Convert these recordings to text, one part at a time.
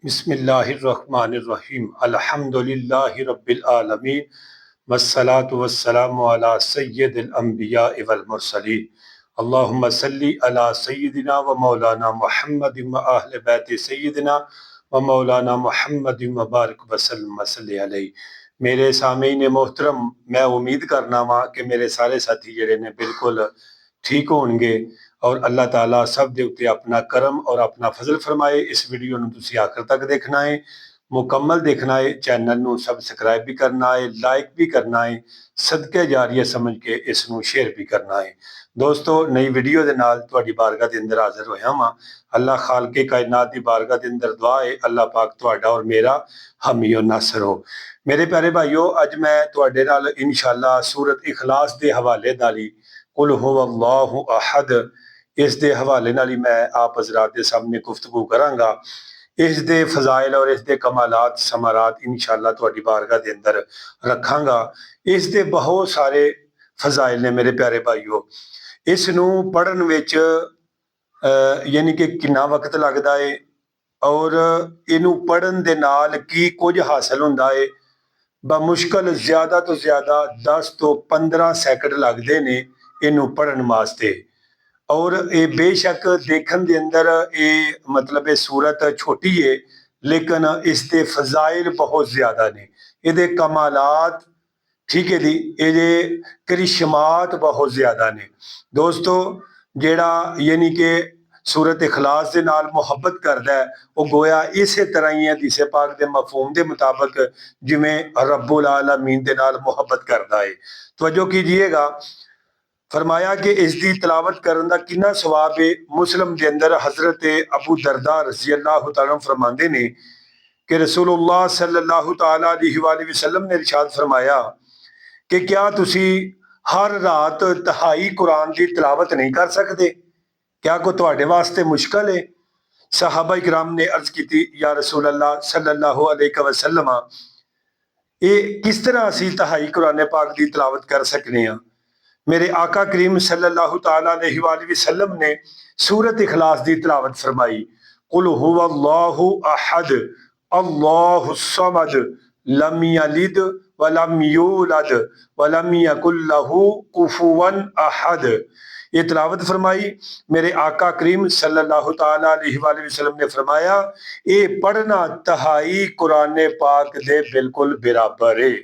बिस्मिल्लाहिर्रहमानिर्रहीम अल्हम्दुलिल्लाहि रब्बिल आलमीन वस्सलातु वस्सलामु अला सय्यिदिल अंबिया वल मुरसलीन अल्लाहुम्मा सल्ली अला सय्यिदिना व मौलाना मुहम्मदिन व अहले बैत सय्यिदिना व मौलाना मुहम्मदिन व बारिक वसल्लम वसल्लि अलैहि। मेरे सामीन मोहतरम, मैं उम्मीद करना वा कि मेरे सारे साथी जिहड़े ने बिल्कुल ठीक होणगे और अल्लाह ताला सब दे उत्ते अपना करम और अपना फजल फरमाए। इस वीडियो ਨੂੰ ਤੁਸੀਂ आखिर तक देखना है, मुकम्मल देखना है, चैनल ਨੂੰ सबसक्राइब भी करना है, लाइक भी करना है, सदके जारिया समझ के इस ਨੂੰ शेयर भी करना है। दोस्तों, नई वीडियो ਦੇ ਨਾਲ ਤੁਹਾਡੀ ਬਾਰਗਾਹ ਦੇ ਅੰਦਰ ਹਾਜ਼ਰ ਹੋਇਆ ਹਾਂ। अल्लाह खालके कायनात की बारगाह के अंदर दुआ है अल्लाह पाक ਤੁਹਾਡਾ और मेरा हामी और नासर हो। मेरे प्यारे भाईओ, अज मैं ਤੁਹਾਡੇ ਨਾਲ इंशाअल्लाह सूरत इखलास के हवाले नाल ही कुल हुवल्लाहु अहद इस दे हवाले नाल ही मैं आप हज़रात के सामने गुफ्तगू करांगा। इस दे फजाइल और इस दे कमालात समारात इंशाअल्लाह तुहाडी बारगाह दे अंदर रखांगा। इस दे बहुत सारे फजाइल ने मेरे प्यारे भाईओ। इस नूं पढ़न विच यानी कि कितना वक्त लगदा है और इनू पढ़न दे नाल की कुछ हासिल हुंदा है। बमुश्किल ज्यादा तो ज्यादा 10 तो 15 सैकंड लगते ने इनू पढ़न वास्ते। और ये बेशक देखने के अंदर ये मतलब ये सूरत छोटी है, लेकिन इसके फजाइल बहुत ज्यादा ने, ये कमालात, ठीक है जी, ये करिश्मात बहुत ज्यादा ने। दोस्तों, जेड़ा यानी कि सूरत इखलास के नाल मुहब्बत करता है वो गोया इस तरह ही हदीस पाक के मफहूम के मुताबिक जिमें रब्बुल आलमीन के नाल मुहब्बत करता है। तवज्जो कीजिएगा, फरमाया कि इसकी तलावत करने का कितना सवाब है। मुस्लिम के अंदर हजरत अबू दरदा रज़ी अल्लाह तआला फरमाते ने कि रसूलुल्लाह सल्लल्लाहु तआला अलैहि वसल्लम ने इरशाद फरमाया कि क्या तुसी हर रात तहाई कुरान की तलावत नहीं कर सकते? क्या को तुहाडे वास्ते मुश्किल है? सहाबा इकराम ने अर्ज की, या रसूल अल्लाह सल्लल्लाहु अलैहि वसल्लम, ये किस तरह असी तहाई कुरान पाक की तलावत कर सकने हैं? मेरे आका करीम सल्लल्लाहु तआला अलैहि वसल्लम ने सूरत इखलास की तलावत फरमाई। कुल हुवल्लाहु अहद अल्लाहुस समद लम यलिद वलम यूलद वलम यकुल लहू कुफुवन अहद। ये तलावत फरमाई। मेरे आका करीम सल्लल्लाहु तआला अलैहि वसल्लम ने फरमाया, ये पढ़ना तहाई कुरान पाक दे बिल्कुल बराबर है।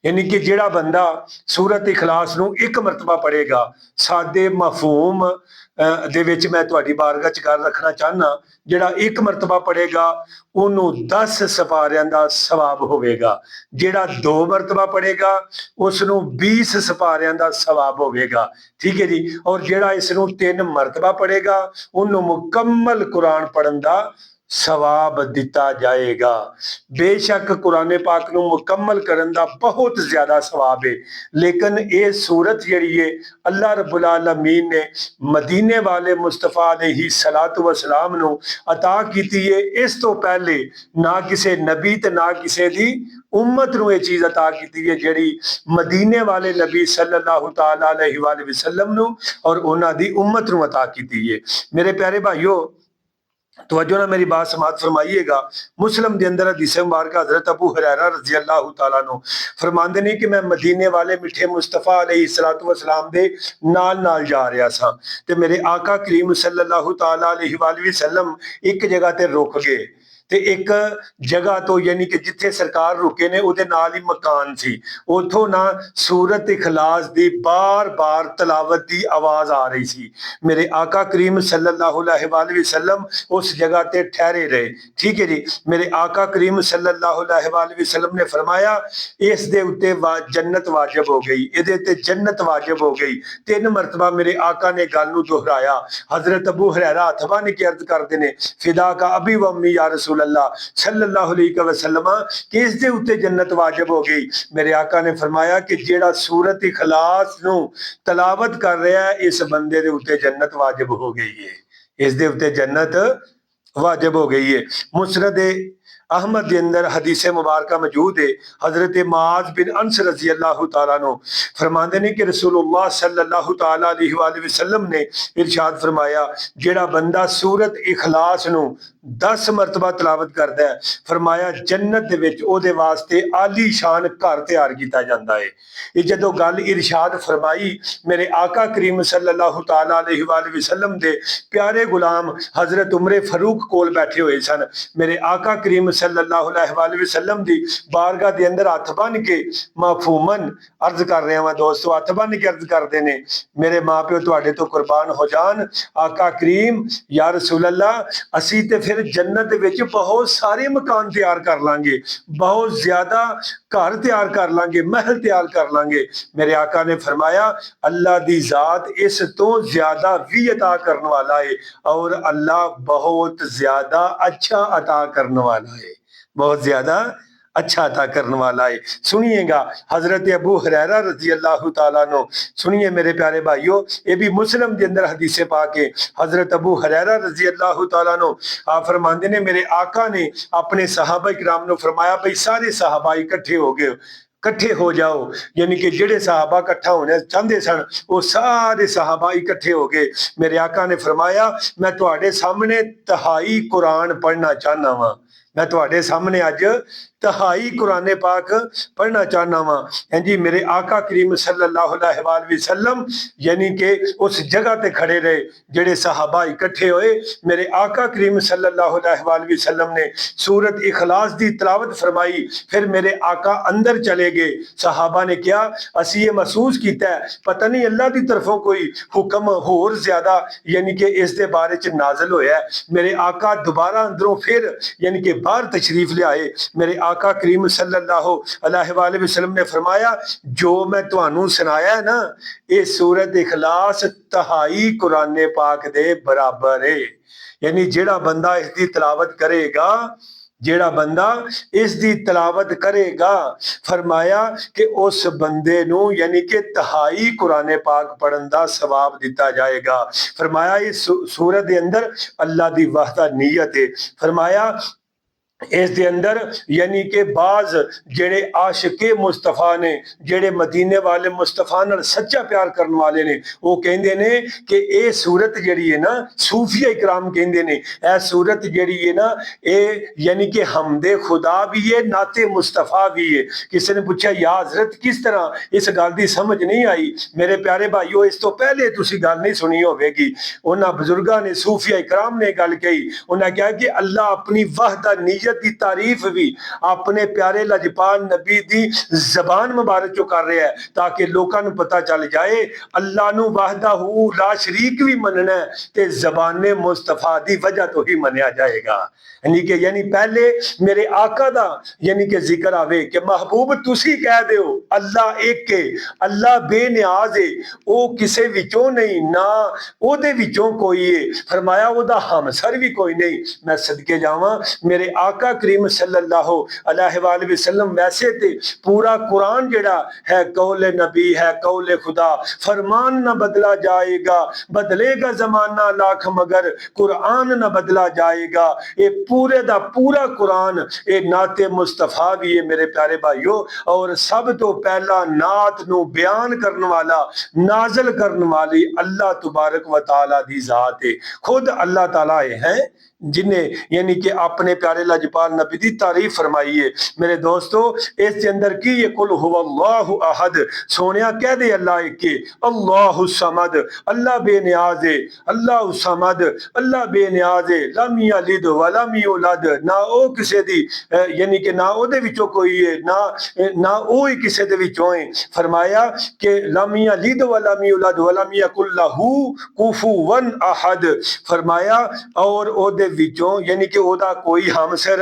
यानी कि जेड़ा बंदा सूरत इखलास नूं एक मरतबा पढ़ेगा, सादे मफहूम दे विच मैं तुहाडी बारगाह च गल रखना चाहना, जेड़ा एक मरतबा पढ़ेगा उन्हों 10 सपारियां दा सवाब होवेगा। जेड़ा 2 मरतबा पढ़ेगा उसनूं 20 सपारियां दा सवाब होवेगा। ठीक है जी। और जेड़ा इसनूं 3 मरतबा पढ़ेगा उन्हों मुकम्मल कुरान पढ़न दा सवाब दिता जाएगा। बेशक कुरान पाक नूं मुकम्मल करन दा बहुत ज्यादा सवाब है, लेकिन ये सूरत जिहड़ी है अल्लाह रब्बुल आलमीन ने मदीने वाले मुस्तफा अलैहि सलातु व सलाम नूं अता कीती है। इस तो पहले ना किसी नबी ते ना किसी दी उम्मत नूं ये चीज अता कीती है जिहड़ी मदीने वाले नबी सल्लल्लाहु तआला अलैहि वसल्लम नूं और उन्हां दी उम्मत नूं अता कीती है। मेरे प्यारे भाइयों, तवज्जो ना मेरी बात समात फरमाइएगा। मुस्लिम के अंदर हदीस मुबारक हजरत अबू हुरैरा रज़ी अल्लाह तआला अन्हु फरमाते ने कि मैं मदीने वाले मिठे मुस्तफा अलैहि सलातु व सलाम दे नाल नाल जा रहा सा ते मेरे आका करीम सल्लल्लाहु तआला अलैहि वसल्लम एक जगह ते रुक गए ते एक जगह तो यानी कि जिथे सरकार रुके ने उहदे नाल ही मकान सी, उथों ना सूरत इखलास दी बार बार तलावत की आवाज आ रही सी। मेरे आका करीम सल्लल्लाहु अलैहि वसल्लम उस जगह ते ठहरे रहे। ठीक है जी। मेरे आका करीम सल्लल्लाहु अलैहि वसल्लम ने फरमाया, इस दे उत्ते जन्नत वाजिब हो गई, इहदे ते जन्नत वाजिब हो गई। 3 मरतबा मेरे आका ने गल नूं दोहराया। हजरत अबू हुरैरा हथ बन के अर्ज करते ने, फिदा का अबी व अम्मी या रसूल अल्लाह सल्लल्लाहु अलैहि वसल्लम, कि इस दे उत्ते जन्नत वाजिब हो गई। मेरे आका ने फरमाया कि जेड़ा सूरत इखलास नूं तलावत कर रहा है इस बंदे दे उत्ते जन्नत वाजिब हो गई है, इस दे उत्ते जन्नत वाजिब हो गई है। मुस्नद अहमद के अंदर हदीस मुबारक मौजूद है। हजरत मुआज बिन अनस रजी अल्लाह तआला अन्हु फरमाते ने कि रसूलुल्लाह सल्लल्लाहु तआला अलैहि वसल्लम ने इरशाद फरमाया, जेड़ा बंदा सूरत इखलास नू 10 मरतबा तलावत करता है, फरमाया जन्नत दे विच ओदे वास्ते आली शान घर तैयार किया जाता है। ये जदों गल इरशाद फरमाई, मेरे आका करीम सल्लल्लाहु तआला अलैहि वसल्लम दे प्यारे गुलाम हजरत उमरे फरूक कोल बैठे हुए सन। मेरे आका करीम सल्लल्लाहु अलैहि वसल्लम दी बारगाह दे अंदर हथ बन के माफूमन अर्ज कर रहे हैं दोस्तों, हथ बन के अर्ज करते ने, मेरे माँ प्यो तुहाडे तो कुर्बान हो जान आका करीम, या रसूल अल्लाह, असी ते फिर जन्नत विच बहुत सारे मकान तैयार कर लांगे, बहुत ज्यादा घर तैयार कर लांगे, महल तैयार कर लांगे। मेरे आका ने फरमाया, अल्लाह दी जात इस तो ज्यादा भी अता करने वाला है और अल्लाह बहुत ज्यादा अच्छा अता करने वाला है, बहुत ज्यादा अच्छा अता करने वाला है। सुनिएगा हजरत अबू हुरैरा रजी अल्लाह तआला अन्हु, सुनिए मेरे प्यारे भाइयों, ये भी मुस्लिम के अंदर हदीस पाक है। हजरत अबू हुरैरा रजी अल्लाह तआला अन्हु आप फरमाते ने, मेरे आका ने अपने सहाबा किराम ने फरमाया, भाई सारे सहाबा इकट्ठे हो गए, इकट्ठे हो जाओ, यानी कि जेड़े सहाबा इकट्ठा होने चाहते सन वो सारे सहाबा इकट्ठे हो गए। मेरे आका ने फरमाया, मैं तुहाडे सामने तहाई कुरान पढ़ना चाहना वा, मैं तुहाडे सामने अज तहाई कुरान पाक पढ़ना चाहना वा। हाँ जी, मेरे आका करीम सल्लल्लाहु अलैहि वसल्लम यानी कि उस जगह ते खड़े रहे जेड़े सहाबा इकट्ठे होए। मेरे आका करीम सल्लल्लाहु अलैहि वसल्लम ने सूरत इखलास दी तिलावत फरमाई, फिर मेरे आका अंदर चले गए। सहाबा ने क्या असी ये महसूस किया है पता नहीं अल्लाह की तरफों कोई हुक्म होर ज्यादा यानी कि इस दे बारे च नाज़िल होया है। मेरे आका दोबारा अंदरों फिर यानी कि बाहर तशरीफ ले आए। मेरे आका करीम सल्लल्लाहु अलैहि वसल्लम ने फरमाया, जो मैं तुहानू सुनाया है ना, ये सूरत इखलास तहाई कुरान पाक दे बराबर है। यानी जेड़ा बंदा इसकी तिलावत करेगा, जेड़ा बंदा इसकी तिलावत करेगा, फरमाया कि उस बंदे नू यानी कि तहाई कुरान पाक पढ़न दा सवाब दिता जाएगा। फरमाया इस सूरत के अंदर अल्लाह दी वहदानियत है। फरमाया इस दे अंदर यानी कि बाज जेड़े आशिके मुस्तफा ने, जेड़े मदीने वाले मुस्तफा नाल सच्चा प्यार करने वाले ने, वो कहंदे ने कि ये सूरत जेड़ी है ना, सूफिया इकराम कहंदे ने ए सूरत जेड़ी है ना, ये यानी कि हमदे खुदा भी है, नाते मुस्तफा भी है। किसी ने पूछा या हजरत किस तरह, इस गल की समझ नहीं आई। मेरे प्यारे भाइयों, इस तो पहले तुसी गल नहीं सुनी होगी, उन्होंने बुजुर्गों ने सूफिया इकराम ने गल कही। उन्हें कहा कि अल्लाह अपनी वहदानियत की तारीफ भी अपने प्यारे लजपाल नबी दी जबान मुबारक चो कर रहा है, ताकि लोगों को पता चल जाए अल्लाह नू वहदहू ला शरीक भी मनना है ते जबाने मुस्तफा दी वजह तो ही मनिया जाएगा। यानी पहले मेरे आका दा यानी कि जिक्र आवे कि महबूब तुसी कह दो अल्लाह एक है, अल्लाह बेनियाज है, वो किसे विचों नहीं, ना ओदे विचों कोई है। फरमाया ओदा हमसर भी कोई नहीं। मैं सदके जावां, मेरे आका करीम सल्लल्लाहु अलैहि वसल्लम वैसे ते पूरा कुरान जेड़ा है कौले नबी है, कौले खुदा, फरमान न बदला जाएगा, बदलेगा जमाना लाख मगर कुरान न बदला जाएगा। ये पूरे दा पूरा कुरान ये नाते मुस्तफा भी है मेरे प्यारे भाइयों। और सब तो पहला नात नू बयान करने वाला, नाजल करने वाली अल्लाह तबारक व तआला दी जात है। खुद अल्लाह ताला है जिन्हें यानी कि अपने प्यारे लजपाल नबी की तारीफ फरमाई है। मेरे दोस्तों, इसके अंदर की ये कुल हुवल्लाहु अहद, सोनिया कह दे अल्लाह एक के, अल्लाहु समद, अल्लाह बेनियाज है, अल्लाहु समद, अल्लाह बेनियाज है, लम यलिद व लम यूलद, ना ओ किसे दी यानी कि ना ओदे विचों कोई है, ना ओ ही किसे दे विचों है। फरमाया कि लम यलिद व लम यूलद व लम यकुल लहू कुफुवन अहद। फरमाया और ओदे विचों यानी कि ओदा कोई हमसर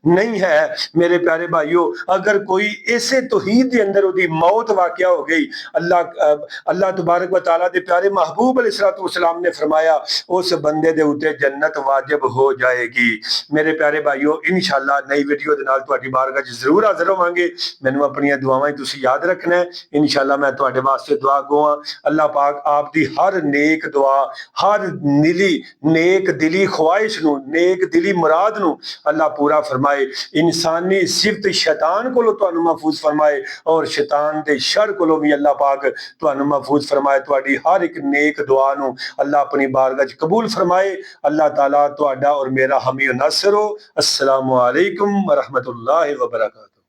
नहीं है। मेरे प्यारे भाइयों, अगर कोई ऐसे तौहीद के अंदर ओदी मौत वाकया हो गई, अल्लाह तबारक व तआला दे प्यारे महबूब अलैहिस्सलातु वस्सलाम ने फरमाया उस बंदे दे उते जन्नत वाजिब हो जाएगी। मेरे प्यारे भाइयों, इंशाअल्लाह नई वीडियो दे नाल तुहाडी बारगाह च जरूर हाजिर होवांगे। मैनूं अपनी दुआवां तुसीं याद रखना है। इंशाअल्लाह मैं तुहाडे वास्ते दुआ गोआं। अल्लाह पाक आप दी हर नेक दुआ, हर नेक दिली ख्वाहिश नू नेक दिली मुराद नू अल्लाह पूरा फरमाए। इंसानी सिफत शैतान को तुहानू महफूज फरमाए और शैतान दे शर को भी अल्लाह पाक तुहानू महफूज फरमाए। तुहाडी हर एक नेक दुआ नू अल्लाह अपनी बारगाह च कबूल फरमाए। अल्लाह ताला तुहाडा और मेरा हामी नासिर हो। अस्सलामु अलैकुम व रहमतुल्लाहि व बरकातहू।